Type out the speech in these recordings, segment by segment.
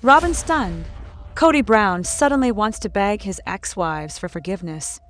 Robyn stunned. Robyn Brown suddenly wants to beg his ex-wives for forgiveness.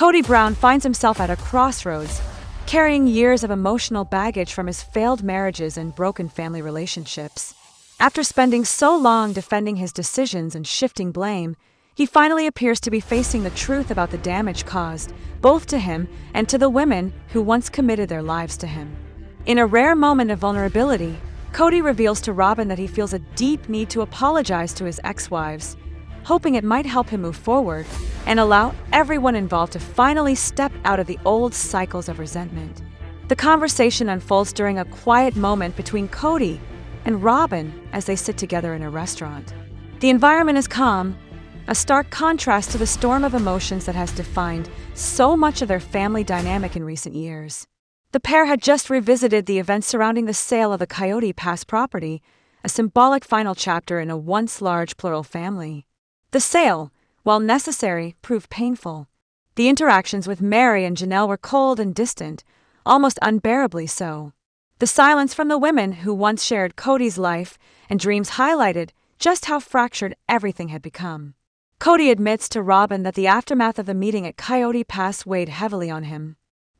Robyn Brown finds himself at a crossroads, carrying years of emotional baggage from his failed marriages and broken family relationships. After spending so long defending his decisions and shifting blame, he finally appears to be facing the truth about the damage caused, both to him and to the women who once committed their lives to him. In a rare moment of vulnerability, Kody reveals to Robyn that he feels a deep need to apologize to his ex-wives, hoping it might help him move forward and allow everyone involved to finally step out of the old cycles of resentment. The conversation unfolds during a quiet moment between Kody and Robyn as they sit together in a restaurant. The environment is calm, a stark contrast to the storm of emotions that has defined so much of their family dynamic in recent years. The pair had just revisited the events surrounding the sale of the Coyote Pass property, a symbolic final chapter in a once large plural family. The sale, while necessary, proved painful. The interactions with Meri and Janelle were cold and distant, almost unbearably so. The silence from the women who once shared Kody's life and dreams highlighted just how fractured everything had become. Kody admits to Robyn that the aftermath of the meeting at Coyote Pass weighed heavily on him.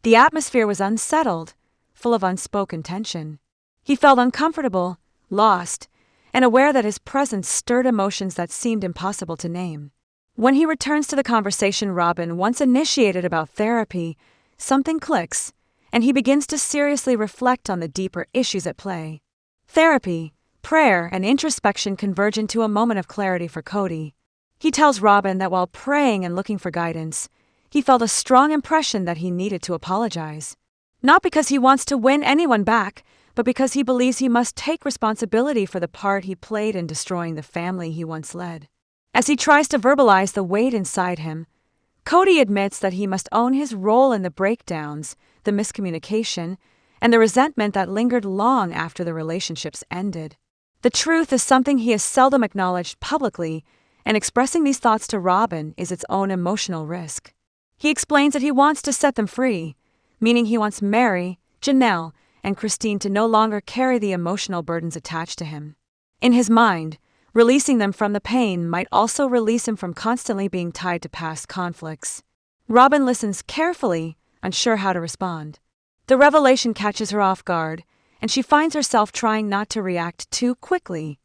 The atmosphere was unsettled, full of unspoken tension. He felt uncomfortable, lost, and aware that his presence stirred emotions that seemed impossible to name. When he returns to the conversation Robyn once initiated about therapy, something clicks, and he begins to seriously reflect on the deeper issues at play. Therapy, prayer, and introspection converge into a moment of clarity for Kody. He tells Robyn that while praying and looking for guidance, he felt a strong impression that he needed to apologize. Not because he wants to win anyone back, but because he believes he must take responsibility for the part he played in destroying the family he once led. As he tries to verbalize the weight inside him, Kody admits that he must own his role in the breakdowns, the miscommunication, and the resentment that lingered long after the relationships ended. The truth is something he has seldom acknowledged publicly, and expressing these thoughts to Robyn is its own emotional risk. He explains that he wants to set them free, meaning he wants Meri, Janelle, and Christine to no longer carry the emotional burdens attached to him. In his mind, releasing them from the pain might also release him from constantly being tied to past conflicts. Robyn listens carefully, unsure how to respond. The revelation catches her off guard, and she finds herself trying not to react too quickly.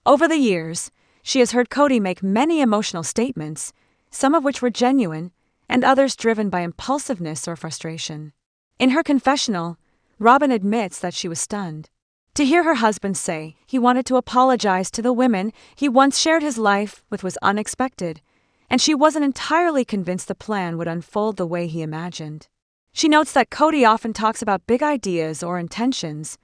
Over the years, she has heard Kody make many emotional statements, some of which were genuine, and others driven by impulsiveness or frustration. In her confessional, Robyn admits that she was stunned. To hear her husband say he wanted to apologize to the women he once shared his life with was unexpected, and she wasn't entirely convinced the plan would unfold the way he imagined. She notes that Kody often talks about big ideas or intentions,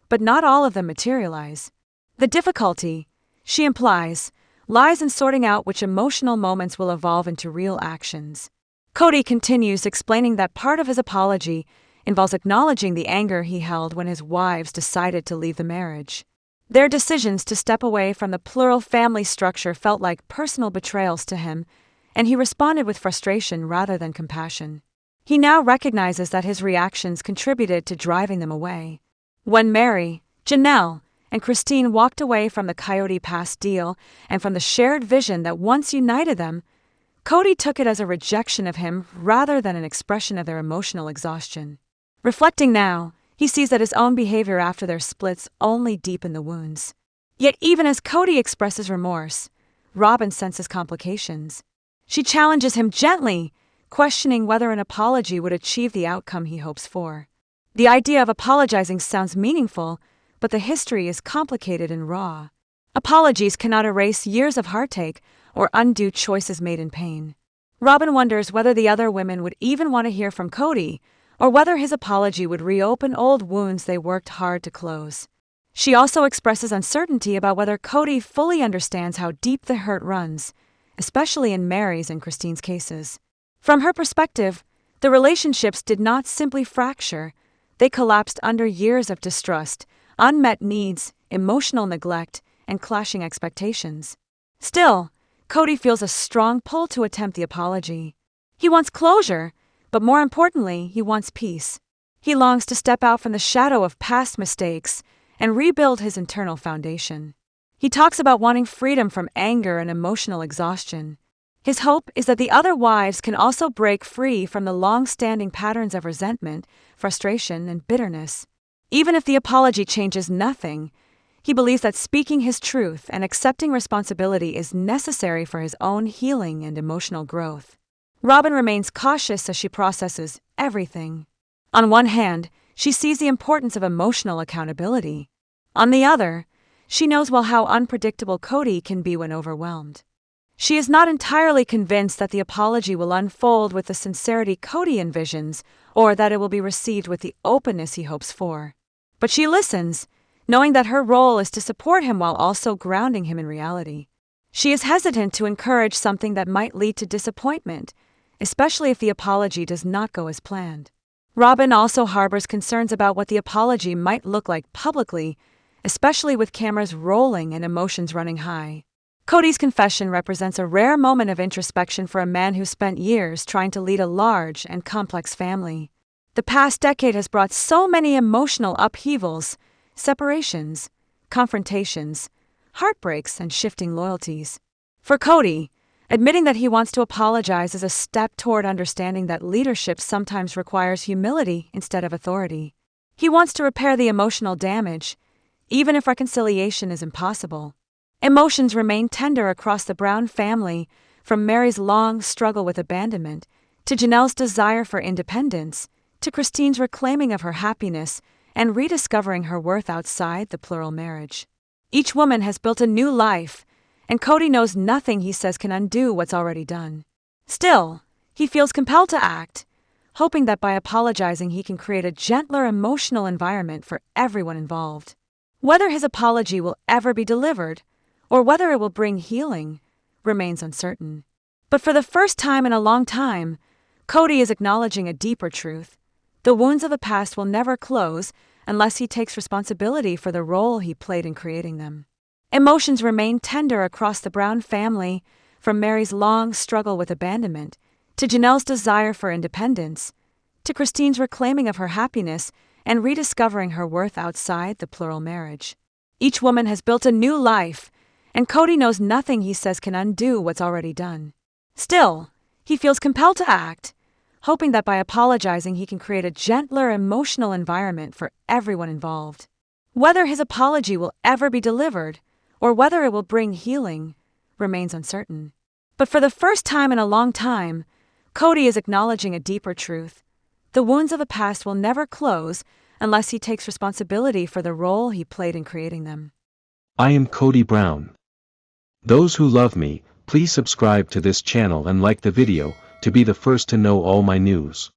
but not all of them materialize. The difficulty, she implies, lies in sorting out which emotional moments will evolve into real actions. Kody continues explaining that part of his apology involves acknowledging the anger he held when his wives decided to leave the marriage. Their decisions to step away from the plural family structure felt like personal betrayals to him, and he responded with frustration rather than compassion. He now recognizes that his reactions contributed to driving them away. When Meri, Janelle, and Christine walked away from the Coyote Pass deal and from the shared vision that once united them, Kody took it as a rejection of him rather than an expression of their emotional exhaustion. Reflecting now, he sees that his own behavior after their splits only deepened the wounds. Yet even as Kody expresses remorse, Robyn senses complications. She challenges him gently, questioning whether an apology would achieve the outcome he hopes for. The idea of apologizing sounds meaningful, but the history is complicated and raw. Apologies cannot erase years of heartache or undo choices made in pain. Robyn wonders whether the other women would even want to hear from Kody, or whether his apology would reopen old wounds they worked hard to close. She also expresses uncertainty about whether Kody fully understands how deep the hurt runs, especially in Meri's and Christine's cases. From her perspective, the relationships did not simply fracture, they collapsed under years of distrust, unmet needs, emotional neglect, and clashing expectations. Still, Kody feels a strong pull to attempt the apology. He wants closure, but more importantly, he wants peace. He longs to step out from the shadow of past mistakes and rebuild his internal foundation. He talks about wanting freedom from anger and emotional exhaustion. His hope is that the other wives can also break free from the long-standing patterns of resentment, frustration, and bitterness. Even if the apology changes nothing, he believes that speaking his truth and accepting responsibility is necessary for his own healing and emotional growth. Robyn remains cautious as she processes everything. On one hand, she sees the importance of emotional accountability. On the other, she knows well how unpredictable Kody can be when overwhelmed. She is not entirely convinced that the apology will unfold with the sincerity Kody envisions, or that it will be received with the openness he hopes for. But she listens, knowing that her role is to support him while also grounding him in reality. She is hesitant to encourage something that might lead to disappointment, especially if the apology does not go as planned. Robyn also harbors concerns about what the apology might look like publicly, especially with cameras rolling and emotions running high. Kody's confession represents a rare moment of introspection for a man who spent years trying to lead a large and complex family. The past decade has brought so many emotional upheavals, separations, confrontations, heartbreaks, and shifting loyalties. For Kody, admitting that he wants to apologize is a step toward understanding that leadership sometimes requires humility instead of authority. He wants to repair the emotional damage, even if reconciliation is impossible. Emotions remain tender across the Brown family, from Meri's long struggle with abandonment, to Janelle's desire for independence, to Christine's reclaiming of her happiness and rediscovering her worth outside the plural marriage. Each woman has built a new life, and Kody knows nothing he says can undo what's already done. Still, he feels compelled to act, hoping that by apologizing he can create a gentler emotional environment for everyone involved. Whether his apology will ever be delivered, or whether it will bring healing, remains uncertain. But for the first time in a long time, Kody is acknowledging a deeper truth. The wounds of the past will never close unless he takes responsibility for the role he played in creating them. Emotions remain tender across the Brown family, from Meri's long struggle with abandonment, to Janelle's desire for independence, to Christine's reclaiming of her happiness and rediscovering her worth outside the plural marriage. Each woman has built a new life, and Kody knows nothing he says can undo what's already done. Still, he feels compelled to act, hoping that by apologizing he can create a gentler emotional environment for everyone involved. Whether his apology will ever be delivered, or whether it will bring healing, remains uncertain. But for the first time in a long time, Kody is acknowledging a deeper truth. The wounds of the past will never close unless he takes responsibility for the role he played in creating them. I am Kody Brown. Those who love me, please subscribe to this channel and like the video, to be the first to know all my news.